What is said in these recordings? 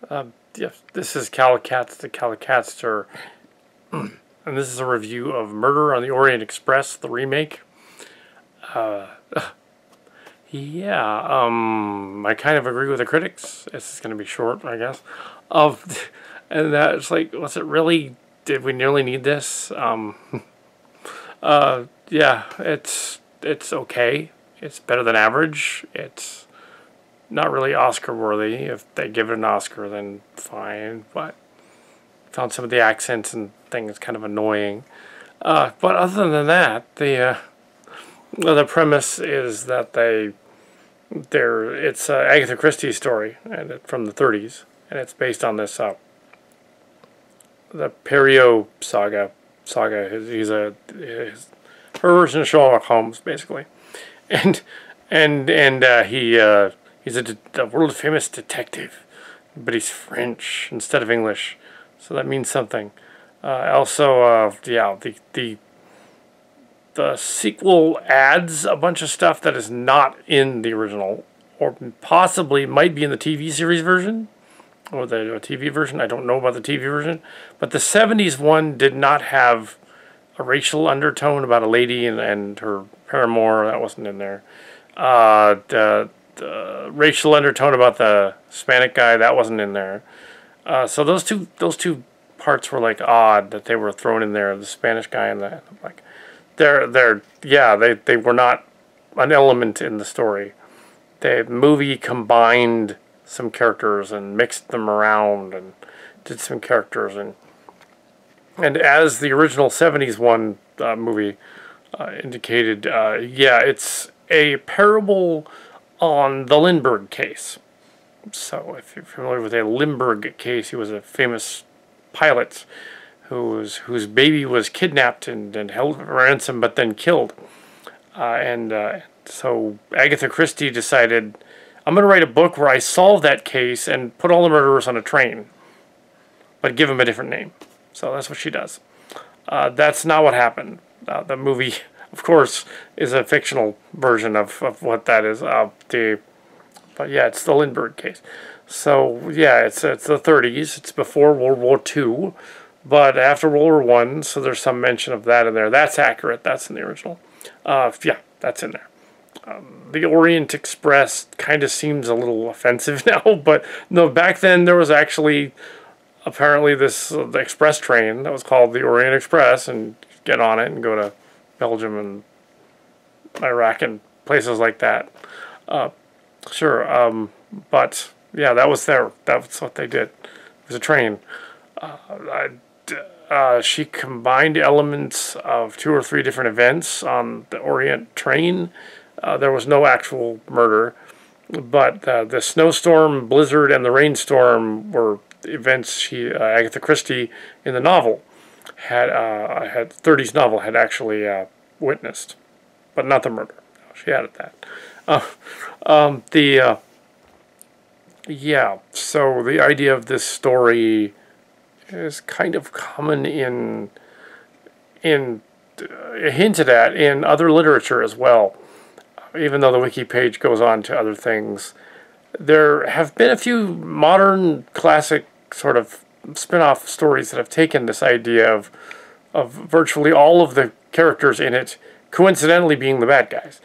Yeah, this is Kal Kat, the Kal Katster, and this is a review of Murder on the Orient Express, the remake. Uh, yeah, I kind of agree with the critics. This is going to be short, I guess. Of, and that it's like, was it really? Did we nearly need this? Yeah, it's okay. It's better than average. It's not really Oscar worthy. If they give it an Oscar, then fine. But found some of the accents and things kind of annoying. But other than that, the premise is that it's Agatha Christie's story and from the 30s, and it's based on this the Perio saga. Her version of Sherlock Holmes, basically, and he's a world famous detective, but he's French instead of English, so that means something. Yeah, the sequel adds a bunch of stuff that is not in the original, or possibly might be in the TV series version, or the TV version. I don't know about the TV version, but the 70s one did not have a racial undertone about a lady and her paramour. That wasn't in there. The racial undertone about the Hispanic guy, that wasn't in there. So those two parts were like odd that they were thrown in there. The Spanish guy and the like, they were not an element in the story. The movie combined some characters and mixed them around and did some characters and as the original 70s one movie indicated, yeah, it's a parable on the Lindbergh case. So if you're familiar with the Lindbergh case, he was a famous pilot whose baby was kidnapped and held for ransom but then killed. So Agatha Christie decided, I'm going to write a book where I solve that case and put all the murderers on a train, but give them a different name. So that's what she does. That's not what happened. The movie, of course, is a fictional version of what that is. But yeah, it's the Lindbergh case. So yeah, it's the 30s. It's before World War II, but after World War One. So there's some mention of that in there. That's accurate. That's in the original. Yeah, that's in there. The Orient Express kind of seems a little offensive now, but no, back then there was actually apparently this the express train that was called the Orient Express, and get on it and go to Belgium and Iraq and places like that. Sure, but yeah, that's what they did. It was a train. She combined elements of 2 or 3 different events on the Orient train. There was no actual murder, but the snowstorm, blizzard, and the rainstorm were events Agatha Christie in the novel had 30s novel had actually witnessed, but not the murder. She added that. Yeah. So the idea of this story is kind of common hinted at in other literature as well. Even though the wiki page goes on to other things, there have been a few modern classic sort of spin-off stories that have taken this idea of virtually all of the characters in it coincidentally being the bad guys.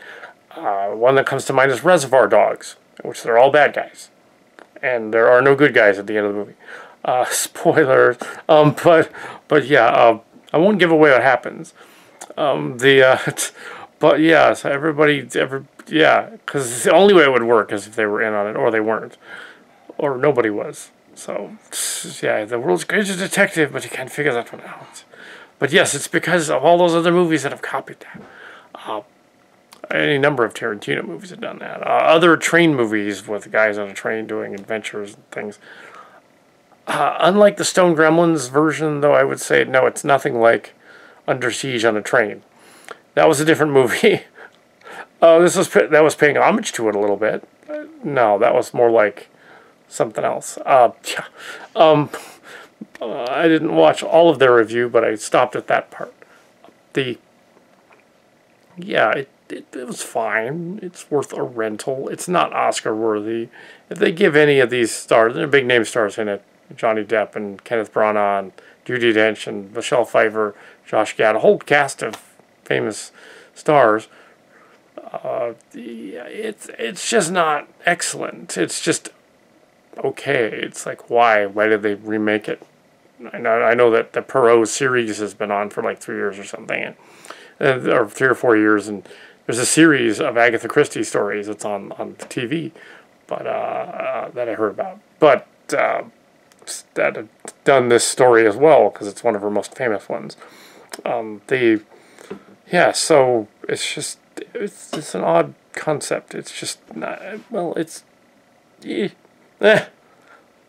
One that comes to mind is Reservoir Dogs, in which they're all bad guys, and there are no good guys at the end of the movie. Spoilers, but yeah, I won't give away what happens. But yeah, so yeah, because the only way it would work is if they were in on it, or they weren't, or nobody was. So yeah, the world's greatest detective, but you can't figure that one out. But yes, it's because of all those other movies that have copied that. Any number of Tarantino movies have done that. Other train movies with guys on a train doing adventures and things. Unlike the Stone Gremlins version, though, I would say, no, it's nothing like Under Siege on a Train. That was a different movie. That was paying homage to it a little bit. No, that was more like something else. Yeah. I didn't watch all of their review, but I stopped at that part. Yeah, it was fine. It's worth a rental. It's not Oscar worthy. If they give any of these stars, there are big name stars in it, Johnny Depp and Kenneth Branagh and Judi Dench and Michelle Pfeiffer, Josh Gad, a whole cast of famous stars. It's just not excellent. It's just okay. It's like, why? Why did they remake it? I know that the Perot series has been on for like 3 years or something, or 3 or 4 years, and there's a series of Agatha Christie stories that's on the TV, but that I heard about. But that had done this story as well because it's one of her most famous ones. So it's an odd concept. It's just not, well, it's,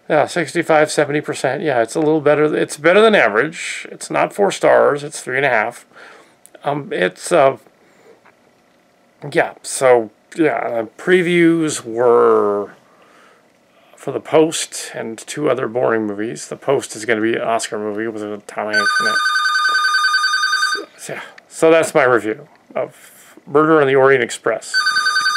yeah, 65, 70%. Yeah, it's a little better. It's better than average. It's not 4 stars. It's 3.5. Previews were for The Post and 2 other boring movies. The Post is going to be an Oscar movie with Tom Hanks in it. So that's my review of Murder on the Orient Express.